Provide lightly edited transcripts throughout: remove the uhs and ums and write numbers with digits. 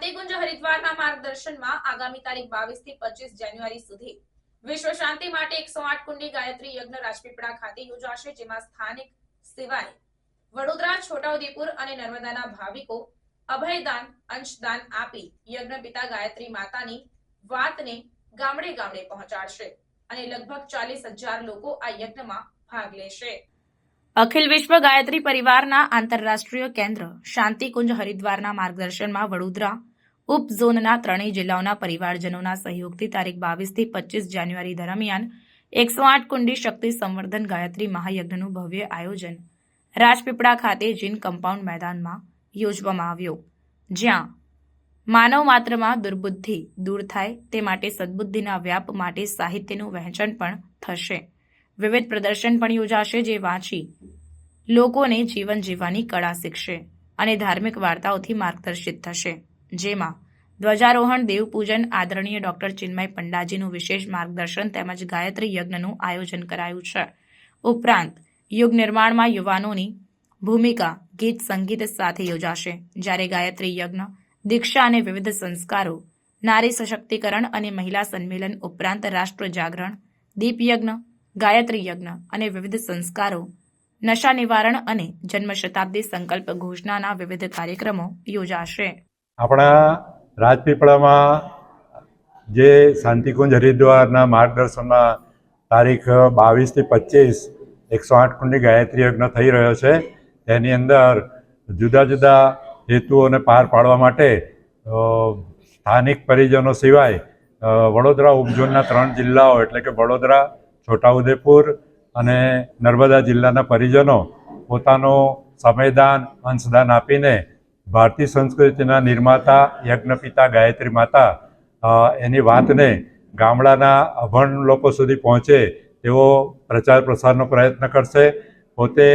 શાંતિકુંજ હરિદ્વારના માર્ગદર્શનમાં આગામી તારીખ 22 થી 25 જાન્યુઆરી સુધી વિશ્વ શાંતિ માટે 108 કુંડી ગાયત્રી યજ્ઞ રાજપીપળા ખાતે યોજાશે, જેમાં સ્થાનિક સિવાય વડોદરા, છોટાઉદેપુર અને નર્મદાના ભાવિકો અભયદાન, અંશદાન આપી યજ્ઞ પિતા ગાયત્રી માતાની વાતને ગામડે ગામડે પહોંચાડશે અને લગભગ 40,000 લોકો આ યજ્ઞમાં ભાગ લેશે। અખિલ વિશ્વ ગાયત્રી પરિવારના આંતરરાષ્ટ્રીય કેન્દ્ર શાંતિકુંજ હરિદ્વારના માર્ગદર્શનમાં વડોદરા ઉપઝોનના ત્રણેય જિલ્લાઓના પરિવારજનોના સહયોગથી તારીખ 22 થી 25 જાન્યુઆરી દરમિયાન 108 કુંડી શક્તિ સંવર્ધન ગાયત્રી મહાયજ્ઞનું ભવ્ય આયોજન રાજપીપળા ખાતે જીન કમ્પાઉન્ડ મેદાનમાં યોજવામાં આવ્યો, જ્યાં માનવ માત્રમાં દુર્બુદ્ધિ દૂર થાય તે માટે સદબુદ્ધિના વ્યાપ માટે સાહિત્યનું વહેંચણ પણ થશે। વિવિધ પ્રદર્શન પણ યોજાશે, જે વાંચી લોકોને જીવન જીવવાની કળા શીખશે અને ધાર્મિક વાર્તાઓથી માર્ગદર્શિત થશે, જેમાં ધ્વજારોહણ, દેવપૂજન, આદરણીય ડોક્ટર ચિન્મય પંડાજીનું વિશેષ માર્ગદર્શન તેમજ ગાયત્રી યજ્ઞનું આયોજન કરાયું છે। ઉપરાંત યુગ નિર્માણમાં યુવાનોની ભૂમિકા ગીત સંગીત સાથે યોજાશે, જ્યારે ગાયત્રી યજ્ઞ, દીક્ષા અને વિવિધ સંસ્કારો, નારી સશક્તિકરણ અને મહિલા સંમેલન ઉપરાંત રાષ્ટ્ર જાગરણ, દીપ યજ્ઞ, ગાયત્રી યજ્ઞ અને વિવિધ સંસ્કારો, નશા નિવારણ અને જન્મ શતાબ્દી સંકલ્પ ઘોષણાના વિવિધ કાર્યક્રમો યોજાશે। આપણા રાજપીપળામાં જે શાંતિકુંજ હરિદ્વારના માર્ગદર્શનમાં તારીખ 22 થી 25 108 કુંડી ગાયત્રી યજ્ઞ થઈ રહ્યો છે। તેની અંદર જુદા જુદા હેતુઓને પાર પાડવા માટે સ્થાનિક પરિજનો સિવાય વડોદરા ઉપઝોનના 3 જિલ્લાઓ એટલે કે વડોદરા, છોટાઉદેપુર અને નર્મદા જિલ્લાના પરિજનો પોતાનું સમયદાન, અંશદાન આપીને ભારતીય સંસ્કૃતિના નિર્માતા યજ્ઞપિતા ગાયત્રી માતા એની વાતને ગામડાના અભણ લોકો સુધી પહોંચે તેવો પ્રચાર પ્રસારનો પ્રયત્ન કરશે। પોતે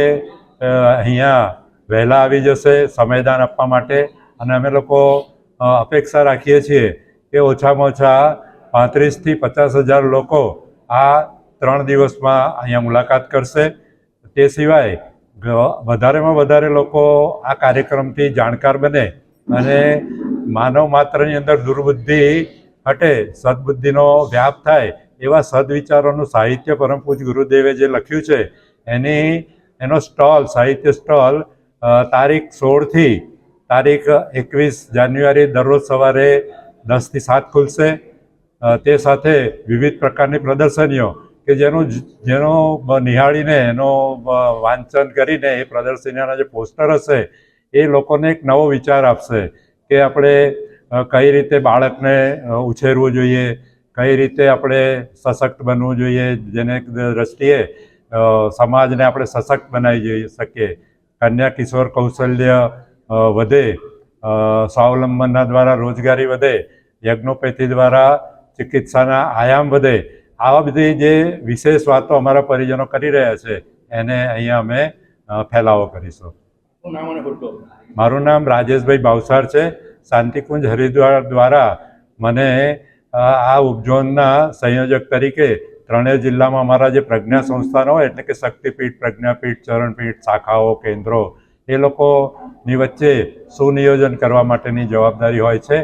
અહીંયા વહેલા આવી જશે સમયદાન આપવા માટે અને અમે લોકો અપેક્ષા રાખીએ છીએ કે ઓછામાં ઓછા 35,000 થી 50,000 લોકો આ 3 દિવસમાં અહીંયા મુલાકાત કરશે। તે સિવાય વધારેમાં વધારે લોકો આ કાર્યક્રમથી જાણકાર બને અને માનવ માત્રની અંદર દુર્બુદ્ધિ હટે, સદબુદ્ધિનો વ્યાપ થાય એવા સદવિચારોનું સાહિત્ય પરમ પૂજ્ય ગુરુદેવે જે લખ્યું છે એનો સ્ટોલ, સાહિત્ય સ્ટોલ તારીખ 16 થી તારીખ 21 જાન્યુઆરી દરરોજ સવારે 10 થી 7 ખુલશે। તે સાથે વિવિધ પ્રકારની પ્રદર્શનીઓ કે જેનો નિહાળીને એનો વાંચન કરીને એ પ્રદર્શનીઓના જે પોસ્ટર હશે એ લોકોને એક નવો વિચાર આપશે કે આપણે કઈ રીતે બાળકને ઉછેરવું જોઈએ, કઈ રીતે આપણે સશક્ત બનવું જોઈએ, જેને દ્રષ્ટિએ સમાજને આપણે સશક્ત બનાવી શકીએ, કન્યા કિશોર કૌશલ્ય વધે, સ્વાવલંબનના દ્વારા રોજગારી વધે, યજ્ઞોપેથી દ્વારા ચિકિત્સાના આયામ વધે, આવા બધી જે વિશેષ વાતો અમારા પરિજનો કરી રહ્યા છે એને અહીંયા અમે ફેલાવો કરીશું। મારું નામ રાજેશભાઈ ભાવસાર છે। શાંતિકુંજ હરિદ્વાર દ્વારા મને આ ઉપઝોનના સંયોજક તરીકે ત્રણેય જિલ્લામાં અમારા જે પ્રજ્ઞા સંસ્થાનો હોય એટલે કે શક્તિપીઠ, પ્રજ્ઞાપીઠ, ચરણપીઠ, શાખાઓ, કેન્દ્રો એ લોકોની વચ્ચે સુનિયોજન કરવા માટેની જવાબદારી હોય છે।